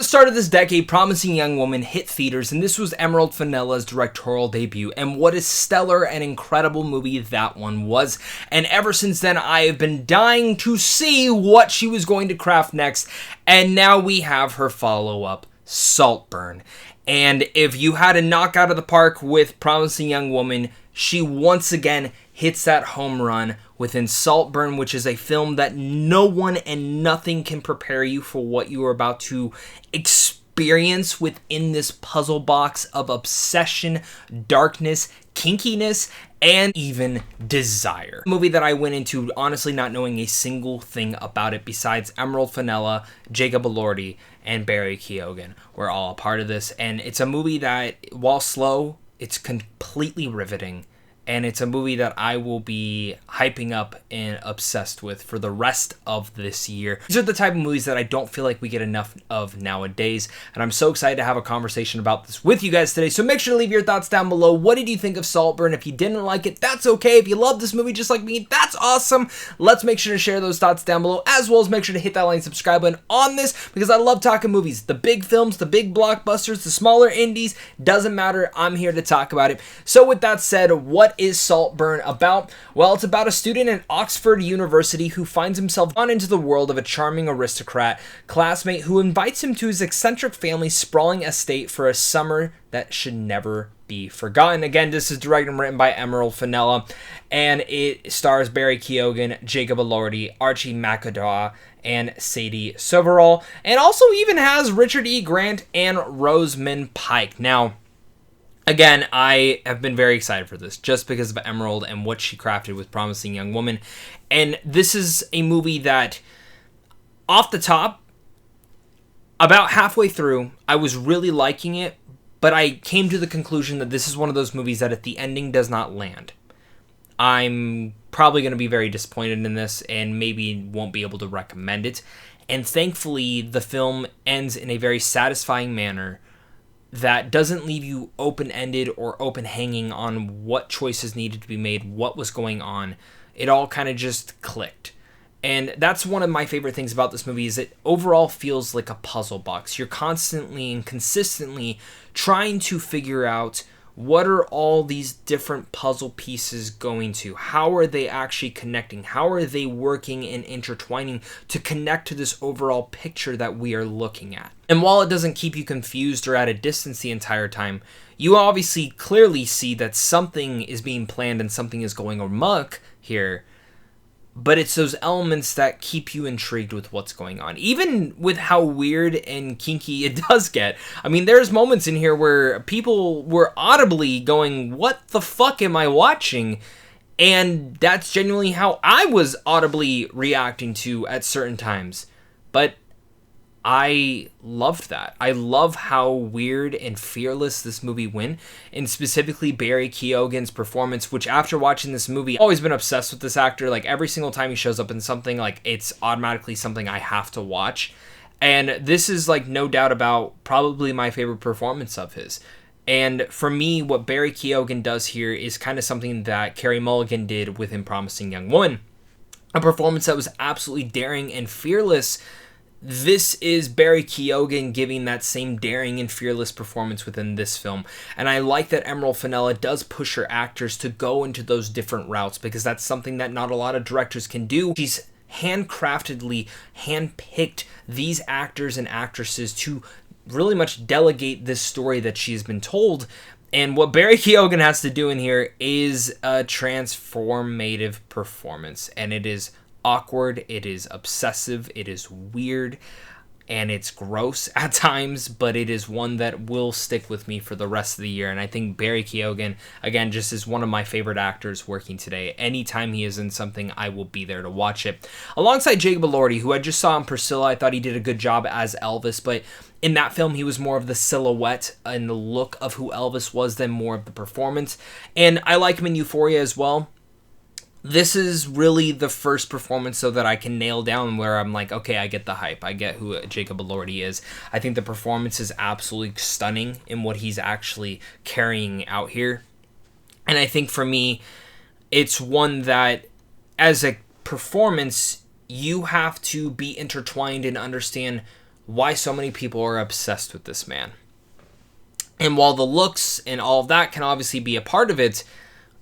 The start of this decade, Promising Young Woman hit theaters, and this was Emerald Fennella's directorial debut, and what a stellar and incredible movie that one was. And ever since then, I have been dying to see what she was going to craft next, and now we have her follow-up, Saltburn. And if you had a knockout of the park with Promising Young Woman, she once again hits that home run within Saltburn, which is a film that no one and nothing can prepare you for what you are about to experience within this puzzle box of obsession, darkness, kinkiness, and even desire. A movie that I went into honestly not knowing a single thing about it besides Emerald Fennell, Jacob Elordi, and Barry Keoghan were all a part of this. And it's a movie that, while slow, it's completely riveting. And it's a movie that I will be hyping up and obsessed with for the rest of this year. These are the type of movies that I don't feel like we get enough of nowadays. And I'm so excited to have a conversation about this with you guys today. So make sure to leave your thoughts down below. What did you think of Saltburn? If you didn't like it, that's okay. If you love this movie just like me, that's awesome. Let's make sure to share those thoughts down below, as well as make sure to hit that like and subscribe button on this, because I love talking movies. The big films, the big blockbusters, the smaller indies, doesn't matter. I'm here to talk about it. So with that said, what is Saltburn about? Well, it's about a student at Oxford University who finds himself drawn into the world of a charming aristocrat classmate who invites him to his eccentric family's sprawling estate for a summer that should never be forgotten. Again, this is directed and written by Emerald Fennell, and it stars Barry Keoghan, Jacob Elordi, Archie McAdaw, and Sadie Soverall, and also even has Richard E. Grant and Rosamund Pike. Now, again, I have been very excited for this just because of Emerald and what she crafted with Promising Young Woman. And this is a movie that, off the top, about halfway through, I was really liking it, but I came to the conclusion that this is one of those movies that if the ending does not land, I'm probably going to be very disappointed in this and maybe won't be able to recommend it. And thankfully, the film ends in a very satisfying manner that doesn't leave you open-ended or open-hanging on what choices needed to be made, what was going on. It all kind of just clicked. And that's one of my favorite things about this movie, is it overall feels like a puzzle box. You're constantly and consistently trying to figure out, what are all these different puzzle pieces going to? How are they actually connecting? How are they working and intertwining to connect to this overall picture that we are looking at? And while it doesn't keep you confused or at a distance the entire time, you obviously clearly see that something is being planned and something is going amok here. But it's those elements that keep you intrigued with what's going on. Even with how weird and kinky it does get. I mean, there's moments in here where people were audibly going, what the fuck am I watching? And that's genuinely how I was audibly reacting to at certain times. But I loved that. I love how weird and fearless this movie went, and specifically Barry Keoghan's performance, which after watching this movie, I've always been obsessed with this actor. Like, every single time he shows up in something, like, it's automatically something I have to watch. And this is, like, no doubt about probably my favorite performance of his. And for me, what Barry Keoghan does here is kind of something that Carey Mulligan did with him Promising Young Woman. A performance that was absolutely daring and fearless. This is Barry Keoghan giving that same daring and fearless performance within this film. And I like that Emerald Fennell does push her actors to go into those different routes, because that's something that not a lot of directors can do. She's handcraftedly handpicked these actors and actresses to really much delegate this story that she's been told. And what Barry Keoghan has to do in here is a transformative performance. And it is awkward, it is obsessive, it is weird, and it's gross at times, but it is one that will stick with me for the rest of the year. And I think Barry Keoghan, again, just is one of my favorite actors working today. Anytime he is in something, I will be there to watch it. Alongside Jacob Elordi, who I just saw in Priscilla, I thought he did a good job as Elvis, but in that film, he was more of the silhouette and the look of who Elvis was than more of the performance. And I like him in Euphoria as well. This is really the first performance, so that I can nail down where I'm like, okay, I get the hype. I get who Jacob Elordi is. I think the performance is absolutely stunning in what he's actually carrying out here. And I think for me, it's one that, as a performance, you have to be intertwined and understand why so many people are obsessed with this man. And while the looks and all of that can obviously be a part of it,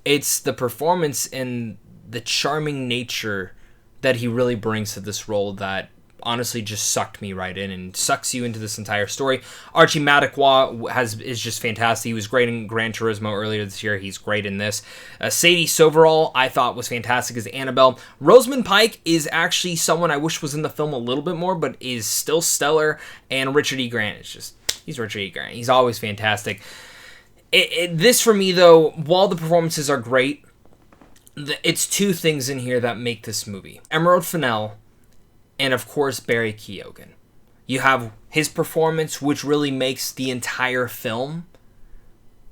it's the performance and the charming nature that he really brings to this role that honestly just sucked me right in and sucks you into this entire story. Archie Madekwa is just fantastic. He was great in Gran Turismo earlier this year. He's great in this. Sadie Soverall, I thought, was fantastic as Annabelle. Rosamund Pike is actually someone I wish was in the film a little bit more, but is still stellar. And Richard E. Grant is just, he's Richard E. Grant. He's always fantastic. This, for me, though, while the performances are great, it's two things in here that make this movie. Emerald Fennell, and of course, Barry Keoghan. You have his performance, which really makes the entire film,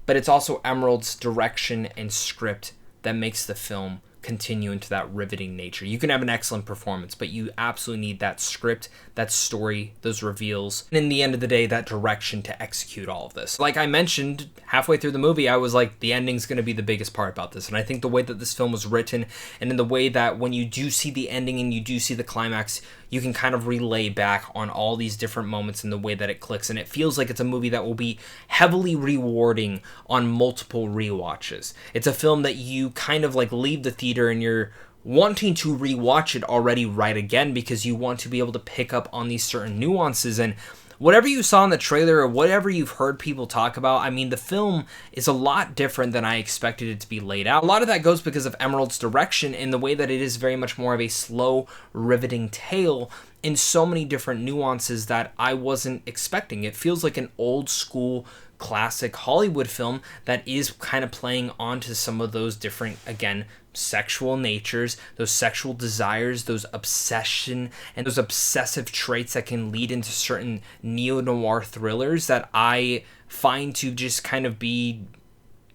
but it's also Emerald's direction and script that makes the film continue into that riveting nature. You can have an excellent performance, but you absolutely need that script, that story, those reveals, and in the end of the day, that direction to execute all of this. Like I mentioned, halfway through the movie, I was like, the ending's going to be the biggest part about this. And I think the way that this film was written, and in the way that when you do see the ending and you do see the climax, you can kind of relay back on all these different moments in the way that it clicks. And it feels like it's a movie that will be heavily rewarding on multiple rewatches. It's a film that you kind of like leave the theater and you're wanting to rewatch it already right again because you want to be able to pick up on these certain nuances. And whatever you saw in the trailer or whatever you've heard people talk about, I mean, the film is a lot different than I expected it to be laid out. A lot of that goes because of Emerald's direction and the way that it is very much more of a slow, riveting tale in so many different nuances that I wasn't expecting. It feels like an old school classic Hollywood film that is kind of playing onto some of those different, again, sexual natures, those sexual desires, those obsession and those obsessive traits that can lead into certain neo-noir thrillers that I find to just kind of be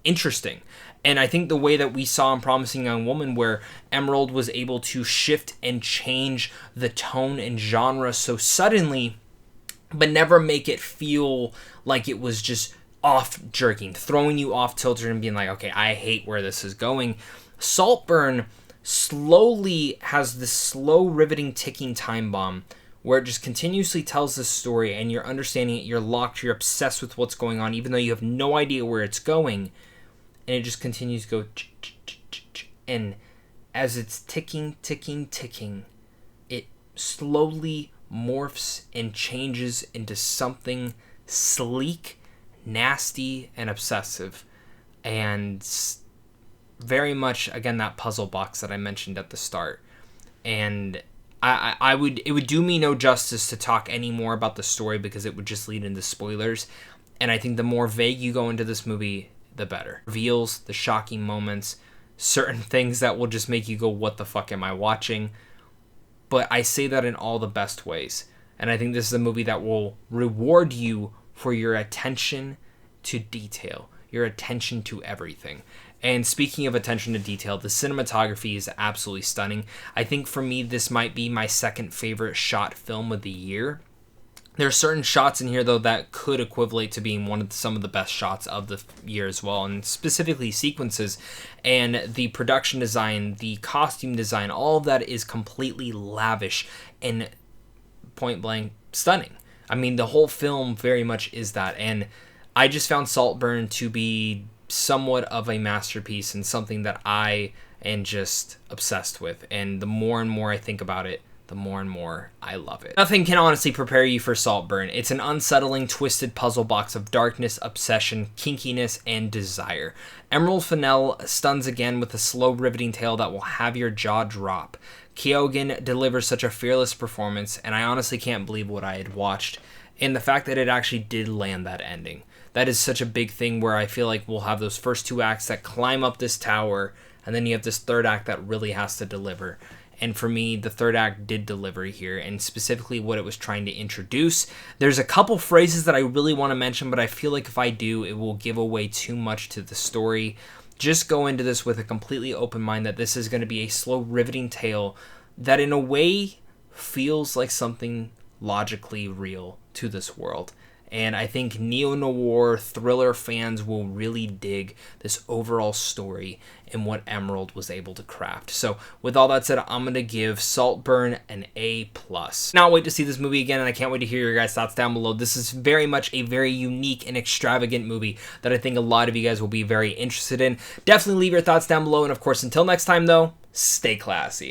interesting. And I think the way that we saw in Promising Young Woman, where Emerald was able to shift and change the tone and genre so suddenly, but never make it feel like it was just off jerking, throwing you off tilter and being like, okay, I hate where this is going. Saltburn slowly has this slow, riveting, ticking time bomb where it just continuously tells this story and you're understanding it, you're locked, you're obsessed with what's going on, even though you have no idea where it's going. And it just continues to go, and as it's ticking, ticking, ticking, it slowly morphs and changes into something sleek, nasty, and obsessive. And very much, again, that puzzle box that I mentioned at the start. And it would do me no justice to talk any more about the story because it would just lead into spoilers. And I think the more vague you go into this movie, the better. Reveals, the shocking moments, certain things that will just make you go, what the fuck am I watching? But I say that in all the best ways. And I think this is a movie that will reward you for your attention to detail, your attention to everything. And speaking of attention to detail, the cinematography is absolutely stunning. I think for me, this might be my second favorite shot film of the year. There are certain shots in here, though, that could equivalent to being some of the best shots of the year as well, and specifically sequences. And the production design, the costume design, all of that is completely lavish and point blank stunning. I mean, the whole film very much is that. And I just found Saltburn to be somewhat of a masterpiece and something that I am just obsessed with. And the more and more I think about it, the more and more I love it. Nothing can honestly prepare you for Saltburn. It's an unsettling, twisted puzzle box of darkness, obsession, kinkiness, and desire. Emerald Fennell stuns again with a slow, riveting tale that will have your jaw drop. Keoghan delivers such a fearless performance, and I honestly can't believe what I had watched, and the fact that it actually did land that ending. That is such a big thing where I feel like we'll have those first two acts that climb up this tower, and then you have this third act that really has to deliver. And for me, the third act did deliver here, and specifically what it was trying to introduce. There's a couple phrases that I really want to mention, but I feel like if I do, it will give away too much to the story. Just go into this with a completely open mind that this is going to be a slow, riveting tale that in a way feels like something logically real to this world. and I think neo-noir thriller fans will really dig this overall story and what Emerald was able to craft. So with all that said, I'm going to give Saltburn an A+. Now wait to see this movie again, and I can't wait to hear your guys' thoughts down below. This is very much a very unique and extravagant movie that I think a lot of you guys will be very interested in. Definitely leave your thoughts down below, and of course, until next time though, stay classy.